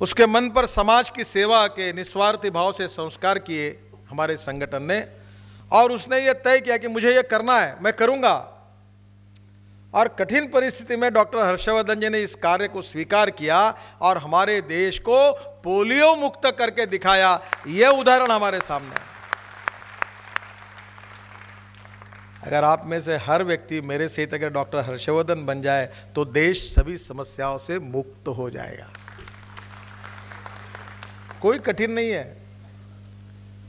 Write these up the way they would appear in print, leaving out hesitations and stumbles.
उसके मन पर समाज की सेवा के निस्वार्थी भाव से संस्कार किए हमारे संगठन ने, और उसने ये तय किया कि मुझे ये करना है, मैं करूंगा। और कठिन परिस्थिति में डॉक्टर हर्षवर्धन जी ने इस कार्य को स्वीकार किया और हमारे देश को पोलियो मुक्त करके दिखाया। यह उदाहरण हमारे सामने है। अगर आप में से हर व्यक्ति मेरे सहित अगर डॉक्टर हर्षवर्धन बन जाए तो देश सभी समस्याओं से मुक्त हो जाएगा। कोई कठिन नहीं है,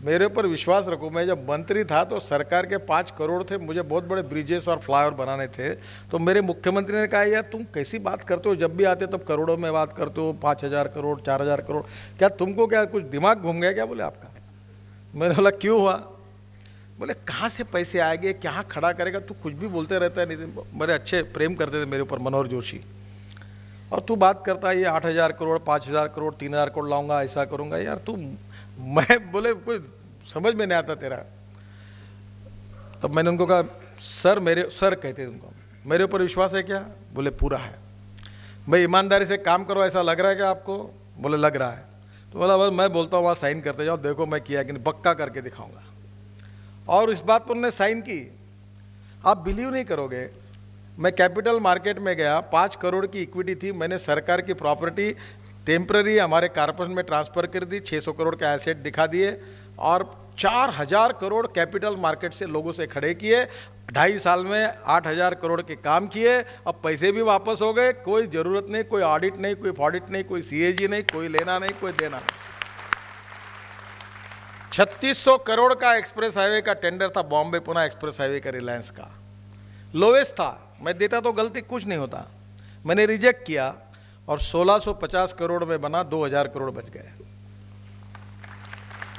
मेरे ऊपर विश्वास रखो। मैं जब मंत्री था तो सरकार के 5 करोड़ थे, मुझे बहुत बड़े ब्रिजेस और फ्लाईओवर बनाने थे। तो मेरे मुख्यमंत्री ने कहा, यार तुम कैसी बात करते हो, जब भी आते तब करोड़ों में बात करते हो, 5,000 करोड़ 4,000 करोड़, क्या तुमको क्या कुछ दिमाग घूम गया क्या? बोले आपका। मैंने बोला क्यों हुआ? बोले कहाँ से पैसे आएंगे, क्या खड़ा करेगा, तू कुछ भी बोलते रहता है। नितिन बड़े अच्छे प्रेम करते थे मेरे ऊपर, मनोहर जोशी, और तू बात करता है ये 8,000 करोड़ 5,000 करोड़ 3,000 करोड़ लाऊंगा, ऐसा करूंगा। यार तू, मैं बोले कोई समझ में नहीं आता तेरा। तब मैंने उनको कहा, सर मेरे, सर कहते हैं उनको, मेरे ऊपर विश्वास है क्या? बोले पूरा है। भाई ईमानदारी से काम करो, ऐसा लग रहा है क्या आपको? बोले लग रहा है। तो बोला बस मैं बोलता हूँ वहाँ साइन करते जाओ, देखो मैं किया कि नहीं, पक्का करके दिखाऊंगा। और इस बात पर उन्होंने साइन की। आप बिलीव नहीं करोगे, मैं कैपिटल मार्केट में गया, 5 करोड़ की इक्विटी थी, मैंने सरकार की प्रॉपर्टी टेम्पररी हमारे कारपोरेशन में ट्रांसफ़र कर दी, 600 करोड़ के एसेट दिखा दिए और 4,000 करोड़ कैपिटल मार्केट से लोगों से खड़े किए। 2.5 साल में 8,000 करोड़ के काम किए। अब पैसे भी वापस हो गए, कोई ज़रूरत नहीं, कोई ऑडिट नहीं, कोई फॉडिट नहीं, कोई सीएजी नहीं, कोई लेना नहीं, कोई देना नहीं। 3600 करोड़ का एक्सप्रेस हाईवे का टेंडर था, बॉम्बे पुणे एक्सप्रेस हाईवे का, रिलायंस का, लोवेस्ट था। मैं देता तो गलती कुछ नहीं होता, मैंने रिजेक्ट किया और 1650 करोड़ में बना, 2,000 करोड़ बच गए।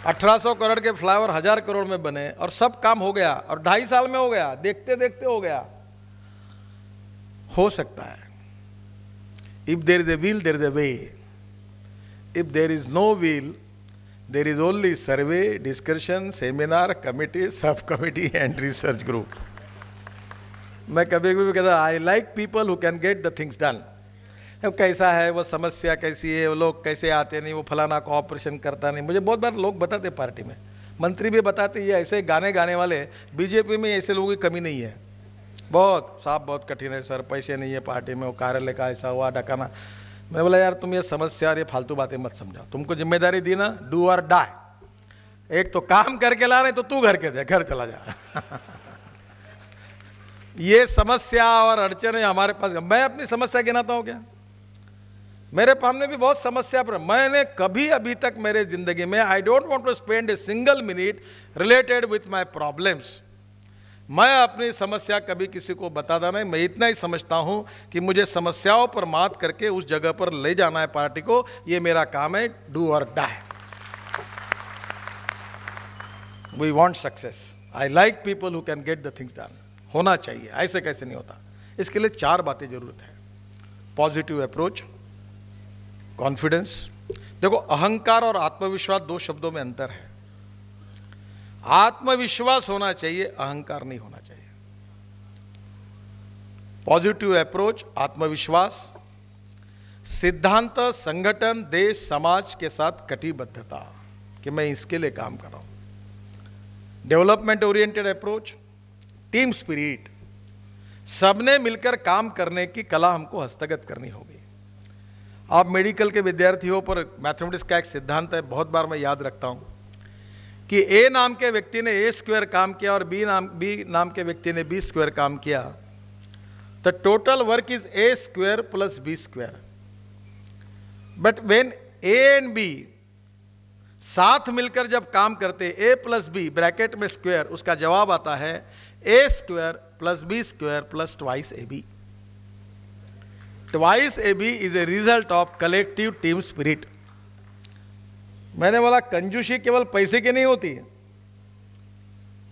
1800 करोड़ के फ्लाईओवर 1,000 करोड़ में बने और सब काम हो गया, और 2.5 साल में हो गया, देखते देखते हो गया। हो सकता है। If there is a will there is a way, if there is no will there is only survey, discussion, seminar, committee, sub committee and research group. मैं कभी कभी कहता, I like people who can get the things done. कैसा है वो, समस्या कैसी है, वो लोग कैसे आते नहीं, वो फलाना कोऑपरेशन करता नहीं। मुझे बहुत बार लोग बताते, पार्टी में मंत्री भी बताते, ये ऐसे गाने गाने वाले, बीजेपी में ऐसे लोगों की कमी नहीं है। बहुत साहब बहुत कठिन है सर, पैसे नहीं है पार्टी में, वो कार्यालय का ऐसा हुआ ढकाना। मैं बोला यार तुम ये समस्या और ये फालतू बातें मत समझाओ, तुमको जिम्मेदारी दी ना, डू और डाई। एक तो काम करके ला, नहीं तो तू घर के दे, घर चला जा। ये समस्या और अड़चने हमारे पास। मैं अपनी समस्या गिनाता हूँ क्या? मेरे सामने भी बहुत समस्या, पर मैंने कभी अभी तक मेरे जिंदगी में, I don't want to spend a single minute related with my problems. मैं अपनी समस्या कभी किसी को बताता नहीं। मैं इतना ही समझता हूं कि मुझे समस्याओं पर मात करके उस जगह पर ले जाना है पार्टी को, ये मेरा काम है, डू और die. We want success. I like people who can get the things done. होना चाहिए, ऐसे कैसे नहीं होता। इसके लिए 4 बातें जरूरत है। Positive approach, confidence. देखो, अहंकार और आत्मविश्वास 2 शब्दों में अंतर है। आत्मविश्वास होना चाहिए, अहंकार नहीं होना चाहिए। पॉजिटिव अप्रोच, आत्मविश्वास, सिद्धांत, संगठन, देश, समाज के साथ कटिबद्धता कि मैं इसके लिए काम कर रहा हूं। Development oriented approach, team spirit, सबने मिलकर काम करने की कला हमको हस्तगत करनी होगी। आप मेडिकल के विद्यार्थी हो, पर मैथमेटिक्स का एक सिद्धांत है, बहुत बार मैं याद रखता हूं कि ए नाम के व्यक्ति ने ए स्क्वायर काम किया और बी नाम के व्यक्ति ने बी स्क्वायर काम किया, तो total work is a square plus b square. But when a and b साथ मिलकर जब काम करते, ए प्लस बी ब्रैकेट में स्क्वायर, उसका जवाब आता है a square plus b square plus twice a b. Twice a b is a result of collective team spirit. मैंने बोला कंजूसी केवल पैसे की नहीं होती,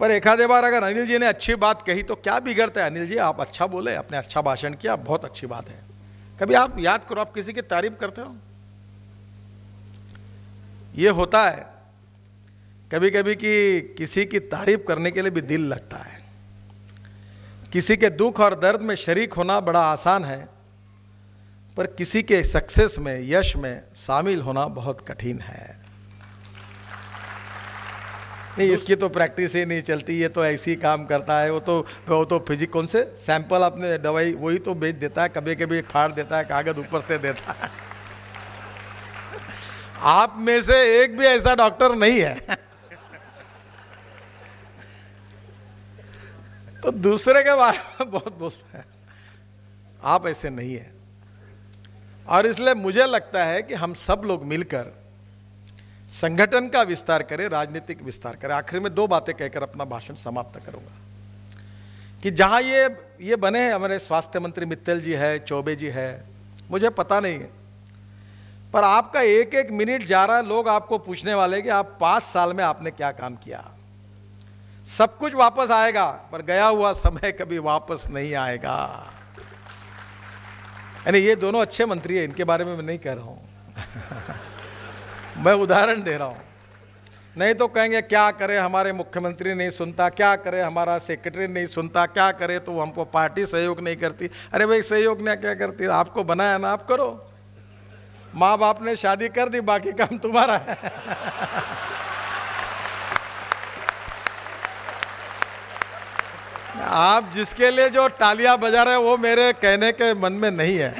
पर एक आधे बार अगर अनिल जी ने अच्छी बात कही तो क्या बिगड़ता है? अनिल जी आप अच्छा बोले, आपने अच्छा भाषण किया, बहुत अच्छी बात है। कभी आप याद करो, आप किसी की तारीफ करते हो? ये होता है कभी कभी कि किसी की तारीफ करने के लिए भी दिल लगता है। किसी के दुख और दर्द में शरीक होना बड़ा आसान है, पर किसी के सक्सेस में, यश में शामिल होना बहुत कठिन है। नहीं, इसकी तो प्रैक्टिस ही नहीं चलती, ये तो ऐसे ही काम करता है। वो तो फिजिक कौन से सैंपल आपने दवाई वही तो बेच देता है, कभी कभी फाड़ देता है, कागज ऊपर से देता है। आप में से एक भी ऐसा डॉक्टर नहीं है। तो दूसरे के बारे में बहुत बोलता है, आप ऐसे नहीं है। और इसलिए मुझे लगता है कि हम सब लोग मिलकर संगठन का विस्तार करें, राजनीतिक विस्तार करें। आखिर में 2 बातें कहकर अपना भाषण समाप्त करूंगा कि जहां ये बने हैं, हमारे स्वास्थ्य मंत्री मित्तल जी है, चौबे जी है, मुझे पता नहीं है, पर आपका एक एक मिनट जा रहा है, लोग आपको पूछने वाले कि आप 5 साल में आपने क्या काम किया। सब कुछ वापस आएगा, पर गया हुआ समय कभी वापस नहीं आएगा। यानी ये दोनों अच्छे मंत्री हैं, इनके बारे में मैं नहीं कह रहा हूं। मैं उदाहरण दे रहा हूं। नहीं तो कहेंगे क्या करे, हमारे मुख्यमंत्री नहीं सुनता, क्या करे हमारा सेक्रेटरी नहीं सुनता, क्या करे तो हमको पार्टी सहयोग नहीं करती। अरे भाई, सहयोग नहीं क्या करती, आपको बनाया ना, आप करो। माँ बाप ने शादी कर दी, बाकी काम तुम्हारा है। आप जिसके लिए जो तालियां बजा रहे हैं वो मेरे कहने के मन में नहीं है।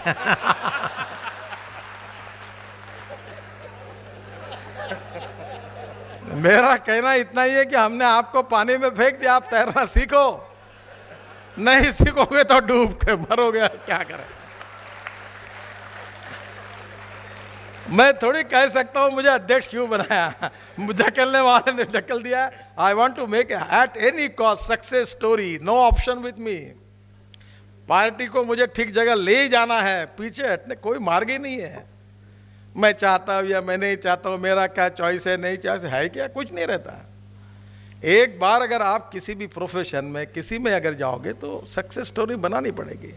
मेरा कहना इतना ही है कि हमने आपको पानी में फेंक दिया, आप तैरना सीखो, नहीं सीखोगे तो डूब के मरोगे, क्या करें। मैं थोड़ी कह सकता हूं मुझे अध्यक्ष क्यों बनाया, ढकलने वाले ने ढकल दिया। I want to make at any cost success story, no option with me. Party को मुझे ठीक जगह ले ही जाना है, पीछे हटने कोई मार्ग ही नहीं है। मैं चाहता हूं या मैं नहीं चाहता हूं, मेरा क्या चॉइस है, नहीं चॉइस है, क्या कुछ नहीं रहता। एक बार अगर आप किसी भी प्रोफेशन में, किसी में अगर जाओगे तो सक्सेस स्टोरी बनानी पड़ेगी।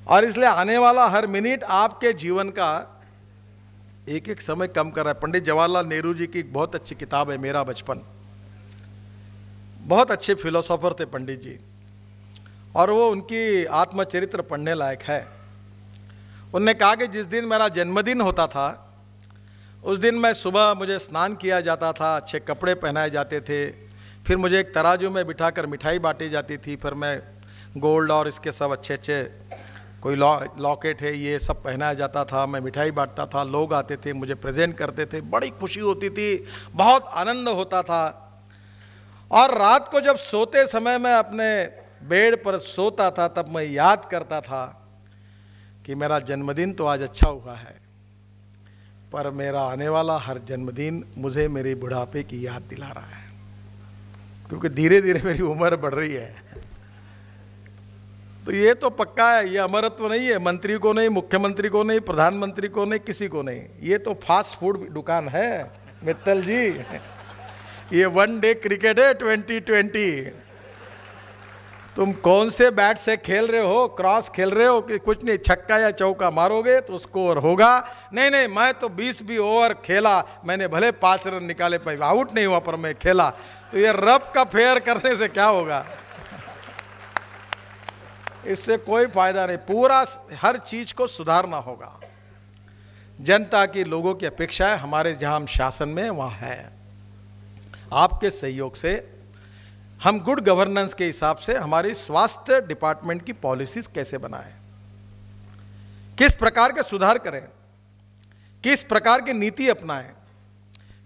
और इसलिए आने वाला हर मिनट आपके जीवन का एक एक समय कम कर रहा है। पंडित जवाहरलाल नेहरू जी की एक बहुत अच्छी किताब है, मेरा बचपन। बहुत अच्छे फिलोसोफर थे पंडित जी, और वो उनकी आत्मचरित्र पढ़ने लायक है। उन्होंने कहा कि जिस दिन मेरा जन्मदिन होता था, उस दिन मैं सुबह, मुझे स्नान किया जाता था, अच्छे कपड़े पहनाए जाते थे, फिर मुझे एक तराजू में बिठाकर मिठाई बांटी जाती थी, फिर मैं गोल्ड और इसके सब अच्छे अच्छे कोई लॉकेट है ये सब पहनाया जाता था, मैं मिठाई बांटता था, लोग आते थे मुझे प्रेजेंट करते थे, बड़ी खुशी होती थी, बहुत आनंद होता था। और रात को जब सोते समय मैं अपने बेड पर सोता था, तब मैं याद करता था कि मेरा जन्मदिन तो आज अच्छा हुआ है, पर मेरा आने वाला हर जन्मदिन मुझे मेरे बुढ़ापे की याद दिला रहा है, क्योंकि धीरे धीरे मेरी उम्र बढ़ रही है। तो ये तो पक्का है, ये अमरत्व नहीं है, मंत्री को नहीं, मुख्यमंत्री को नहीं, प्रधानमंत्री को नहीं, किसी को नहीं। ये तो फास्ट फूड दुकान है मित्तल जी। ये 1 डे क्रिकेट है 2020। तुम कौन से बैट से खेल रहे हो, क्रॉस खेल रहे हो कि कुछ नहीं, छक्का या चौका मारोगे तो स्कोर होगा। नहीं नहीं, मैं तो 20 भी ओवर खेला, मैंने भले 5 रन निकाले, पर आउट नहीं हुआ, पर मैं खेला। तो ये रब का फेयर करने से क्या होगा, इससे कोई फायदा नहीं। पूरा हर चीज को सुधारना होगा। जनता की, लोगों की अपेक्षाएं हमारे जहां हम शासन में वहां है। आपके सहयोग से हम गुड गवर्नेंस के हिसाब से हमारी स्वास्थ्य डिपार्टमेंट की पॉलिसीज कैसे बनाएं, किस प्रकार के सुधार करें, किस प्रकार की नीति अपनाएं,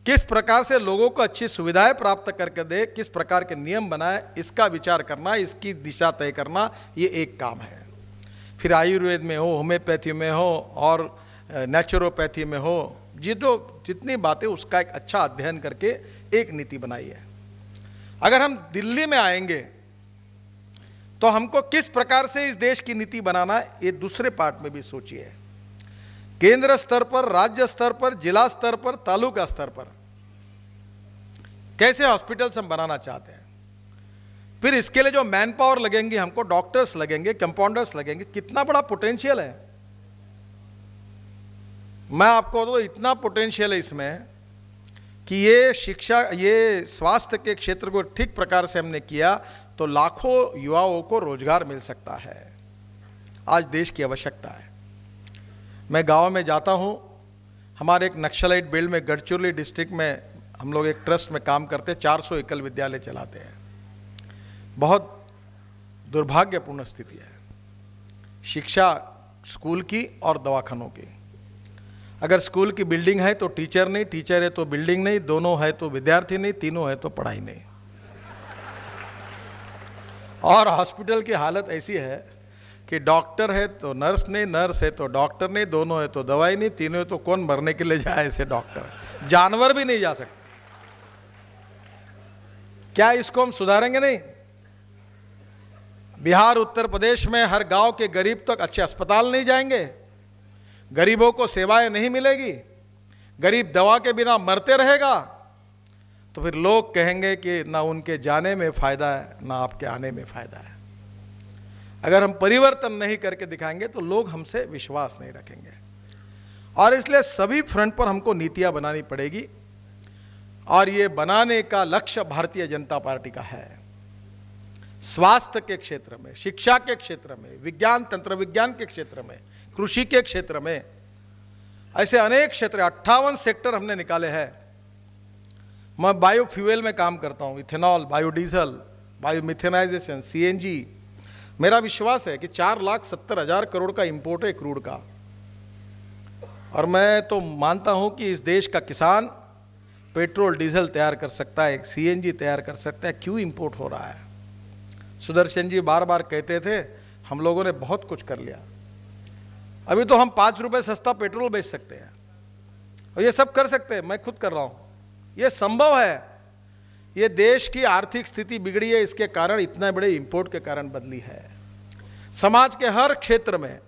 किस प्रकार से लोगों को अच्छी सुविधाएं प्राप्त करके दे, किस प्रकार के नियम बनाए, इसका विचार करना, इसकी दिशा तय करना, ये एक काम है। फिर आयुर्वेद में हो, होम्योपैथी में हो और नेचुरोपैथी में हो, ये जो जितनी बातें, उसका एक अच्छा अध्ययन करके एक नीति बनाई है। अगर हम दिल्ली में आएंगे तो हमको किस प्रकार से इस देश की नीति बनाना है, ये दूसरे पार्ट में भी सोचिए। केंद्र स्तर पर, राज्य स्तर पर, जिला स्तर पर, तालुका स्तर पर कैसे हॉस्पिटल्स हम बनाना चाहते हैं। फिर इसके लिए जो मैन पावर लगेंगे, हमको डॉक्टर्स लगेंगे, कंपाउंडर्स लगेंगे, कितना बड़ा पोटेंशियल है। मैं आपको तो इतना पोटेंशियल है इसमें कि ये शिक्षा, ये स्वास्थ्य के क्षेत्र को ठीक प्रकार से हमने किया तो लाखों युवाओं को रोजगार मिल सकता है। आज देश की आवश्यकता है। मैं गांव में जाता हूं, हमारे एक नक्सलाइट बेल्ट में गढ़चिरौली डिस्ट्रिक्ट में हम लोग एक ट्रस्ट में काम करते हैं, 400 एकल विद्यालय चलाते हैं। बहुत दुर्भाग्यपूर्ण स्थिति है शिक्षा स्कूल की और दवाखानों की। अगर स्कूल की बिल्डिंग है तो टीचर नहीं, टीचर है तो बिल्डिंग नहीं, दोनों है तो विद्यार्थी नहीं, तीनों है तो पढ़ाई नहीं। और हॉस्पिटल की हालत ऐसी है कि डॉक्टर है तो नर्स नहीं, नर्स है तो डॉक्टर नहीं, दोनों है तो दवाई नहीं, तीनों है तो कौन मरने के लिए जाए ऐसे डॉक्टर। जानवर भी नहीं जा सकते। क्या इसको हम सुधारेंगे? नहीं। बिहार उत्तर प्रदेश में हर गांव के गरीब तक अच्छे अस्पताल नहीं जाएंगे, गरीबों को सेवाएं नहीं मिलेगी, गरीब दवा के बिना मरते रहेगा, तो फिर लोग कहेंगे कि ना उनके जाने में फायदा है ना आपके आने में फायदा है। अगर हम परिवर्तन नहीं करके दिखाएंगे तो लोग हमसे विश्वास नहीं रखेंगे। और इसलिए सभी फ्रंट पर हमको नीतियां बनानी पड़ेगी, और ये बनाने का लक्ष्य भारतीय जनता पार्टी का है। स्वास्थ्य के क्षेत्र में, शिक्षा के क्षेत्र में, विज्ञान तंत्र विज्ञान के क्षेत्र में, कृषि के क्षेत्र में, ऐसे अनेक क्षेत्र 58 सेक्टर हमने निकाले हैं। मैं बायोफ्यूल में काम करता हूँ, इथेनॉल, बायोडीजल, बायोमिथेनाइजेशन, सीएनजी। मेरा विश्वास है कि 4,70,000 करोड़ का इंपोर्ट है क्रूड का, और मैं तो मानता हूँ कि इस देश का किसान पेट्रोल डीजल तैयार कर सकता है, सीएनजी तैयार कर सकता है। क्यों इंपोर्ट हो रहा है? सुदर्शन जी बार बार कहते थे हम लोगों ने बहुत कुछ कर लिया। अभी तो हम 5 रुपए सस्ता पेट्रोल बेच सकते हैं, और ये सब कर सकते हैं। मैं खुद कर रहा हूँ, ये संभव है। ये देश की आर्थिक स्थिति बिगड़ी है, इसके कारण इतने बड़े इंपोर्ट के कारण बदली है। समाज के हर क्षेत्र में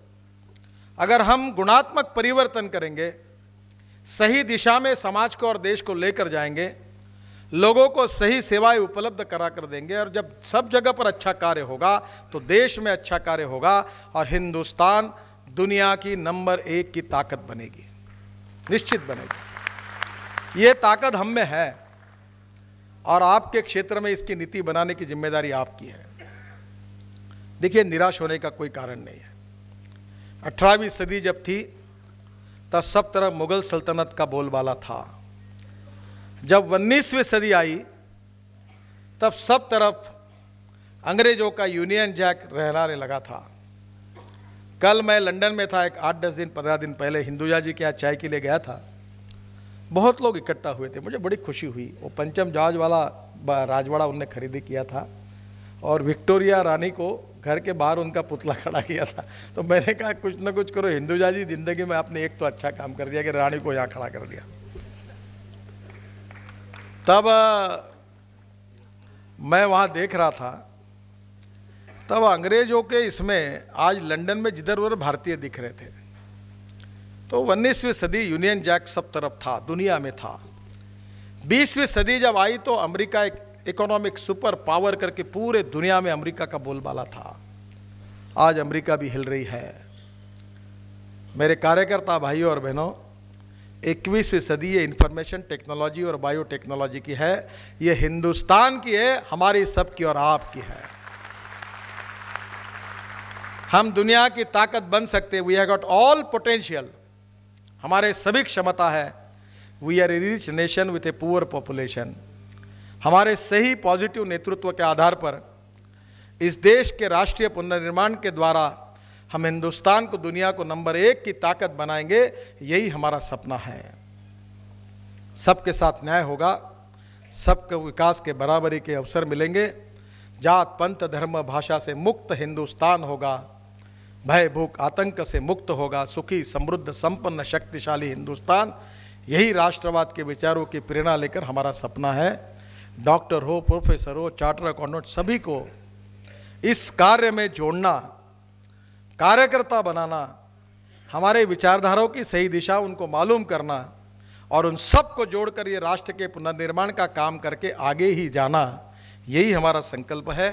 अगर हम गुणात्मक परिवर्तन करेंगे, सही दिशा में समाज को और देश को लेकर जाएंगे, लोगों को सही सेवाएं उपलब्ध करा कर देंगे, और जब सब जगह पर अच्छा कार्य होगा तो देश में अच्छा कार्य होगा, और हिंदुस्तान दुनिया की नंबर 1 की ताकत बनेगी, निश्चित बनेगी। ये ताकत हम में है, और आपके क्षेत्र में इसकी नीति बनाने की जिम्मेदारी आपकी है। देखिए, निराश होने का कोई कारण नहीं है। 18वीं सदी जब थी तब सब तरफ मुगल सल्तनत का बोलबाला था। जब 19वीं सदी आई तब सब तरफ अंग्रेजों का यूनियन जैक लहराने लगा था। कल मैं लंदन में था, एक 8-10 दिन 15 दिन पहले हिंदुजा जी के यहाँ चाय के लिए गया था। बहुत लोग इकट्ठा हुए थे, मुझे बड़ी खुशी हुई। वो पंचम जहाज वाला राजवाड़ा उनने खरीदी किया था, और विक्टोरिया रानी को घर के बाहर उनका पुतला खड़ा किया था। तो मैंने कहा कुछ ना कुछ करो हिंदुजा जी, जिंदगी में आपने एक तो अच्छा काम कर दिया कि रानी को यहाँ खड़ा कर दिया। तब मैं वहाँ देख रहा था, तब अंग्रेजों के इसमें आज लंदन में जिधर उधर भारतीय दिख रहे थे। तो 19वीं सदी यूनियन जैक सब तरफ था, दुनिया में था। 20वीं सदी जब आई तो अमेरिका एक इकोनॉमिक सुपर पावर करके पूरे दुनिया में अमेरिका का बोलबाला था। आज अमेरिका भी हिल रही है। मेरे कार्यकर्ता भाइयों और बहनों, 21वीं सदी ये इंफॉर्मेशन टेक्नोलॉजी और बायोटेक्नोलॉजी की है। ये हिंदुस्तान की है, हमारी सबकी और आपकी है। हम दुनिया की ताकत बन सकते हैं। We have got all potential, हमारे सभी क्षमता है। We are a rich nation with a poor population. हमारे सही पॉजिटिव नेतृत्व के आधार पर इस देश के राष्ट्रीय पुनर्निर्माण के द्वारा हम हिंदुस्तान को दुनिया को नंबर 1 की ताकत बनाएंगे। यही हमारा सपना है। सबके साथ न्याय होगा, सबके विकास के बराबरी के अवसर मिलेंगे। जात पंथ धर्म भाषा से मुक्त हिंदुस्तान होगा, भय भूख आतंक से मुक्त होगा, सुखी समृद्ध संपन्न शक्तिशाली हिंदुस्तान। यही राष्ट्रवाद के विचारों की प्रेरणा लेकर हमारा सपना है। डॉक्टर हो, प्रोफेसर हो, चार्टर अकाउंटेंट, सभी को इस कार्य में जोड़ना, कार्यकर्ता बनाना, हमारे विचारधाराओं की सही दिशा उनको मालूम करना, और उन सब को जोड़कर ये राष्ट्र के पुनर्निर्माण का काम करके आगे ही जाना, यही हमारा संकल्प है।